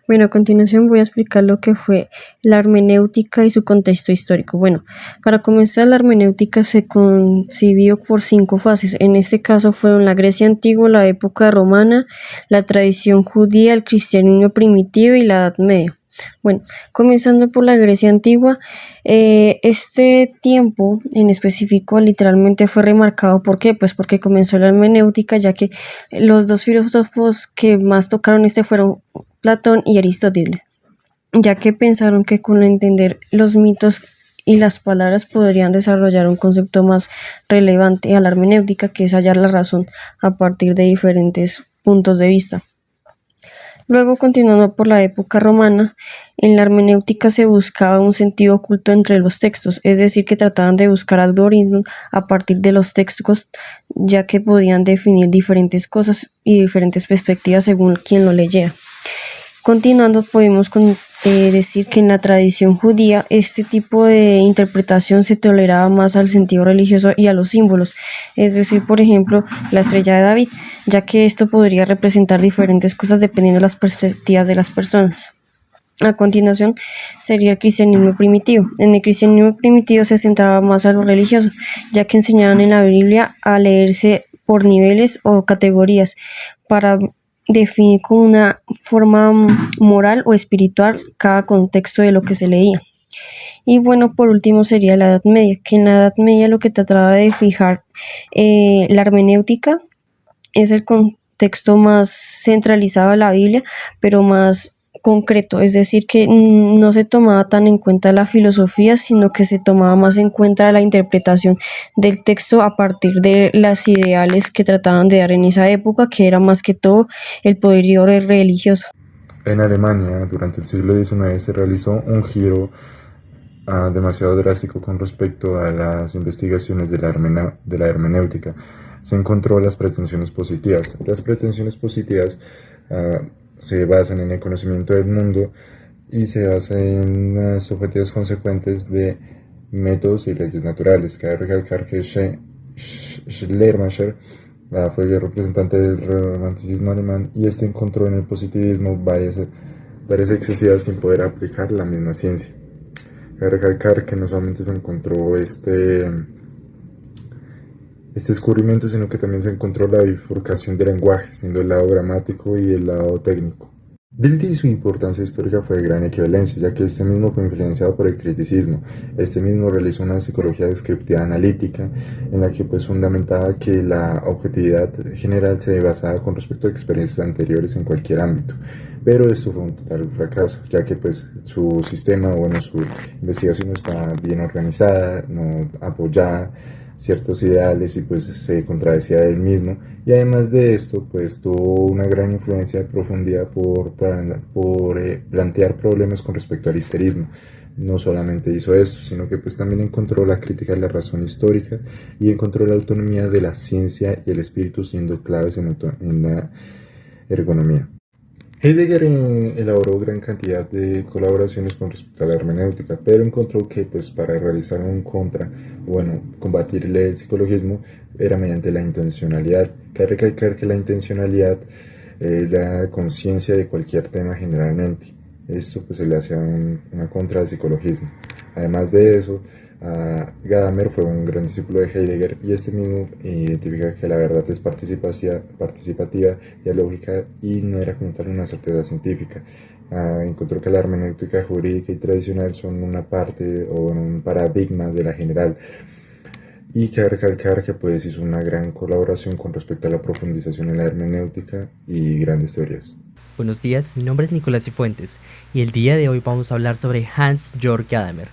Bueno, a continuación voy a explicar lo que fue la hermenéutica y su contexto histórico. Bueno, para comenzar, la hermenéutica se concibió por 5 fases. En este caso fueron la Grecia antigua, la época romana, la tradición judía, el cristianismo primitivo y la Edad Media. Bueno, comenzando por la Grecia antigua, este tiempo en específico literalmente fue remarcado. ¿Por qué? Pues porque comenzó la hermenéutica, ya que los dos filósofos que más tocaron fueron Platón y Aristóteles, ya que pensaron que con entender los mitos y las palabras podrían desarrollar un concepto más relevante a la hermenéutica, que es hallar la razón a partir de diferentes puntos de vista. Luego, continuando por la época romana, en la hermenéutica se buscaba un sentido oculto entre los textos, es decir, que trataban de buscar algoritmos a partir de los textos, ya que podían definir diferentes cosas y diferentes perspectivas según quien lo leyera. Continuando, podemos decir que en la tradición judía este tipo de interpretación se toleraba más al sentido religioso y a los símbolos, es decir, por ejemplo, la estrella de David, ya que esto podría representar diferentes cosas dependiendo de las perspectivas de las personas. A continuación sería el cristianismo primitivo. En el cristianismo primitivo se centraba más a lo religioso, ya que enseñaban en la Biblia a leerse por niveles o categorías para definir con una forma moral o espiritual cada contexto de lo que se leía. Y bueno, por último sería la Edad Media, que en la Edad Media lo que trataba de fijar la hermenéutica es el contexto más centralizado de la Biblia, pero más concreto, es decir, que no se tomaba tan en cuenta la filosofía, sino que se tomaba más en cuenta la interpretación del texto a partir de las ideales que trataban de dar en esa época, que era más que todo el poderío religioso. En Alemania, durante el siglo XIX, se realizó un giro demasiado drástico con respecto a las investigaciones de la hermenéutica. Se encontró las pretensiones positivas. Las pretensiones positivas se basan en el conocimiento del mundo y se basan en las objetivas consecuentes de métodos y leyes naturales. Cabe recalcar que Schleiermacher fue el representante del romanticismo alemán y este encontró en el positivismo varias excesivas sin poder aplicar la misma ciencia. Cabe recalcar que no solamente se encontró este descubrimiento, sino que también se encontró la bifurcación del lenguaje, siendo el lado gramático y el lado técnico. Dilthey y su importancia histórica fue de gran equivalencia, ya que este mismo fue influenciado por el criticismo. Este mismo realizó una psicología descriptiva analítica, en la que pues fundamentaba que la objetividad general se basaba con respecto a experiencias anteriores en cualquier ámbito. Pero esto fue un total fracaso, ya que pues su sistema, su investigación no estaba bien organizada, no apoyaba ciertos ideales y pues se contradecía de él mismo, y además de esto pues tuvo una gran influencia de profundidad por plantear problemas con respecto al histerismo. No solamente hizo eso, sino que pues también encontró la crítica de la razón histórica y encontró la autonomía de la ciencia y el espíritu siendo claves en la ergonomía. Heidegger elaboró gran cantidad de colaboraciones con respecto a la hermenéutica, pero encontró que pues, para realizar combatirle el psicologismo era mediante la intencionalidad. Cabe recalcar que la intencionalidad es la conciencia de cualquier tema generalmente. Esto pues, se le hacía una contra al psicologismo. Además de eso, Gadamer fue un gran discípulo de Heidegger y este mismo identifica que la verdad es participativa, dialógica y no era como tal una certeza científica. Encontró que la hermenéutica jurídica y tradicional son una parte o un paradigma de la general, y cabe recalcar que pues hizo una gran colaboración con respecto a la profundización en la hermenéutica y grandes teorías. Buenos días, mi nombre es Nicolás Cifuentes y el día de hoy vamos a hablar sobre Hans Georg Gadamer.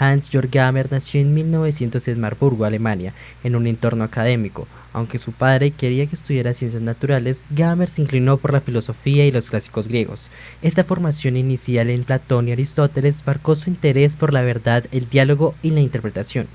Hans Georg Gadamer nació en 1900 en Marburgo, Alemania, en un entorno académico. Aunque su padre quería que estudiara ciencias naturales, Gadamer se inclinó por la filosofía y los clásicos griegos. Esta formación inicial en Platón y Aristóteles marcó su interés por la verdad, el diálogo y la interpretación.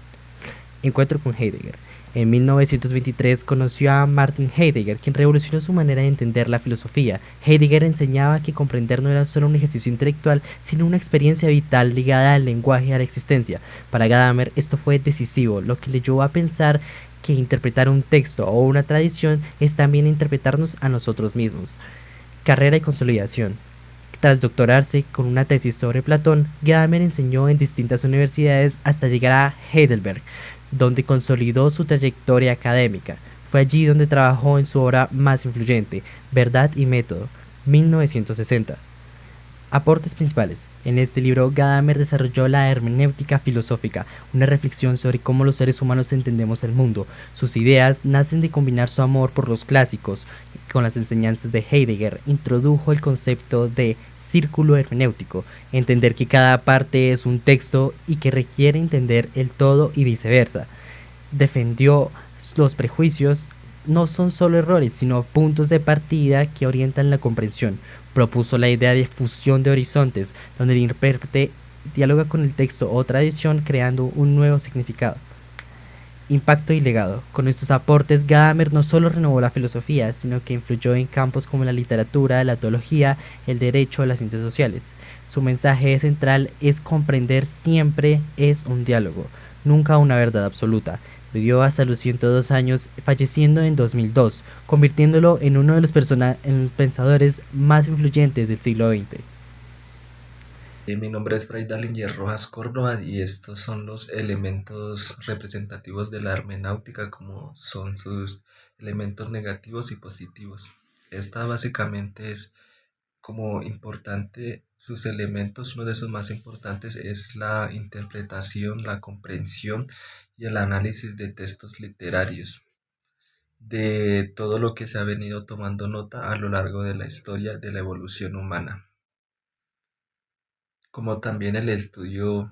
Encuentro con Heidegger. En 1923 conoció a Martin Heidegger, quien revolucionó su manera de entender la filosofía. Heidegger enseñaba que comprender no era solo un ejercicio intelectual, sino una experiencia vital ligada al lenguaje y a la existencia. Para Gadamer esto fue decisivo, lo que le llevó a pensar que interpretar un texto o una tradición es también interpretarnos a nosotros mismos. Carrera y consolidación. Tras doctorarse con una tesis sobre Platón, Gadamer enseñó en distintas universidades hasta llegar a Heidelberg, donde consolidó su trayectoria académica. Fue allí donde trabajó en su obra más influyente, Verdad y Método, 1960. Aportes principales. En este libro, Gadamer desarrolló la hermenéutica filosófica, una reflexión sobre cómo los seres humanos entendemos el mundo. Sus ideas nacen de combinar su amor por los clásicos con las enseñanzas de Heidegger. Introdujo el concepto de círculo hermenéutico, entender que cada parte es un texto y que requiere entender el todo y viceversa. Defendió los prejuicios no son solo errores, sino puntos de partida que orientan la comprensión. Propuso la idea de fusión de horizontes, donde el intérprete dialoga con el texto o tradición creando un nuevo significado. Impacto y legado. Con estos aportes, Gadamer no solo renovó la filosofía, sino que influyó en campos como la literatura, la teología, el derecho, las ciencias sociales. Su mensaje central es comprender siempre es un diálogo, nunca una verdad absoluta. Vivió hasta los 102 años, falleciendo en 2002, convirtiéndolo en uno de los pensadores más influyentes del siglo XX. Mi nombre es Fray Dalinger Rojas Córdoba y estos son los elementos representativos de la hermenéutica, como son sus elementos negativos y positivos. Esta básicamente es como importante, sus elementos, uno de sus más importantes es la interpretación, la comprensión y el análisis de textos literarios, de todo lo que se ha venido tomando nota a lo largo de la historia de la evolución humana, como también el estudio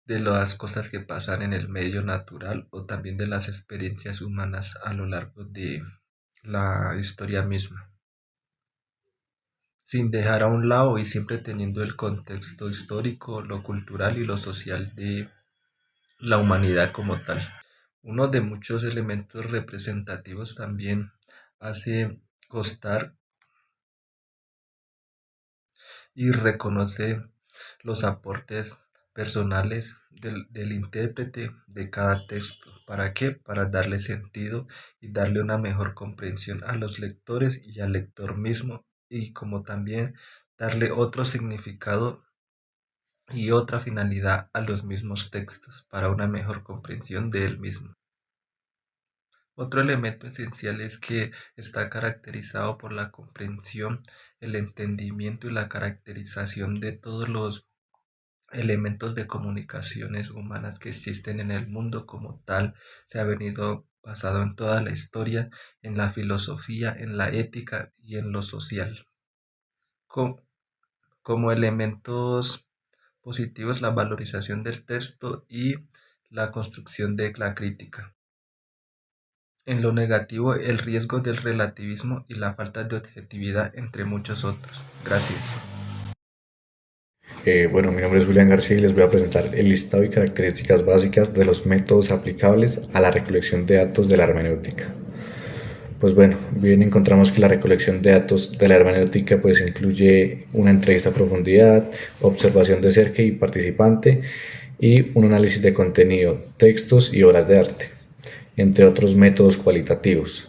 de las cosas que pasan en el medio natural o también de las experiencias humanas a lo largo de la historia misma, sin dejar a un lado y siempre teniendo el contexto histórico, lo cultural y lo social de la humanidad como tal. Uno de muchos elementos representativos también hace constar y reconoce los aportes personales del intérprete de cada texto. ¿Para qué? Para darle sentido y darle una mejor comprensión a los lectores y al lector mismo, y como también darle otro significado y otra finalidad a los mismos textos para una mejor comprensión de él mismo. Otro elemento esencial es que está caracterizado por la comprensión, el entendimiento y la caracterización de todos los elementos de comunicaciones humanas que existen en el mundo como tal. Se ha venido basado en toda la historia, en la filosofía, en la ética y en lo social. Como elementos positivos, la valorización del texto y la construcción de la crítica. En lo negativo, el riesgo del relativismo y la falta de objetividad, entre muchos otros. Gracias. Bueno, mi nombre es Julián García y les voy a presentar el listado y características básicas de los métodos aplicables a la recolección de datos de la hermenéutica. Pues bueno, bien encontramos que la recolección de datos de la hermenéutica pues incluye una entrevista a profundidad, observación de cerca y participante y un análisis de contenido, textos y obras de arte, entre otros métodos cualitativos.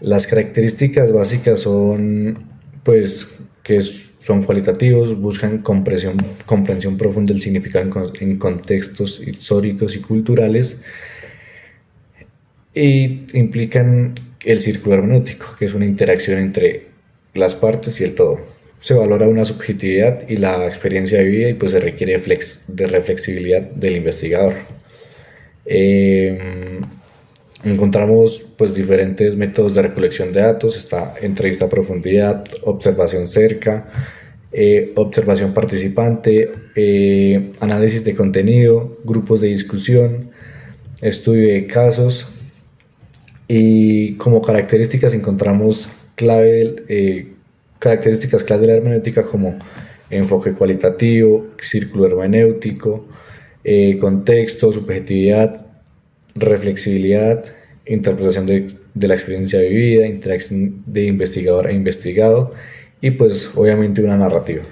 Las características básicas son pues que son cualitativos, buscan comprensión profunda del significado en contextos históricos y culturales, y implican el círculo hermenéutico, que es una interacción entre las partes y el todo. Se valora una subjetividad y la experiencia de vida y pues se requiere de reflexibilidad del investigador. Encontramos pues diferentes métodos de recolección de datos. Está entrevista a profundidad, observación cerca, observación participante, análisis de contenido, grupos de discusión, estudio de casos. Y como características encontramos características claves de la hermenéutica como enfoque cualitativo, círculo hermenéutico, contexto, subjetividad, reflexibilidad, interpretación de la experiencia vivida, interacción de investigador e investigado y pues obviamente una narrativa.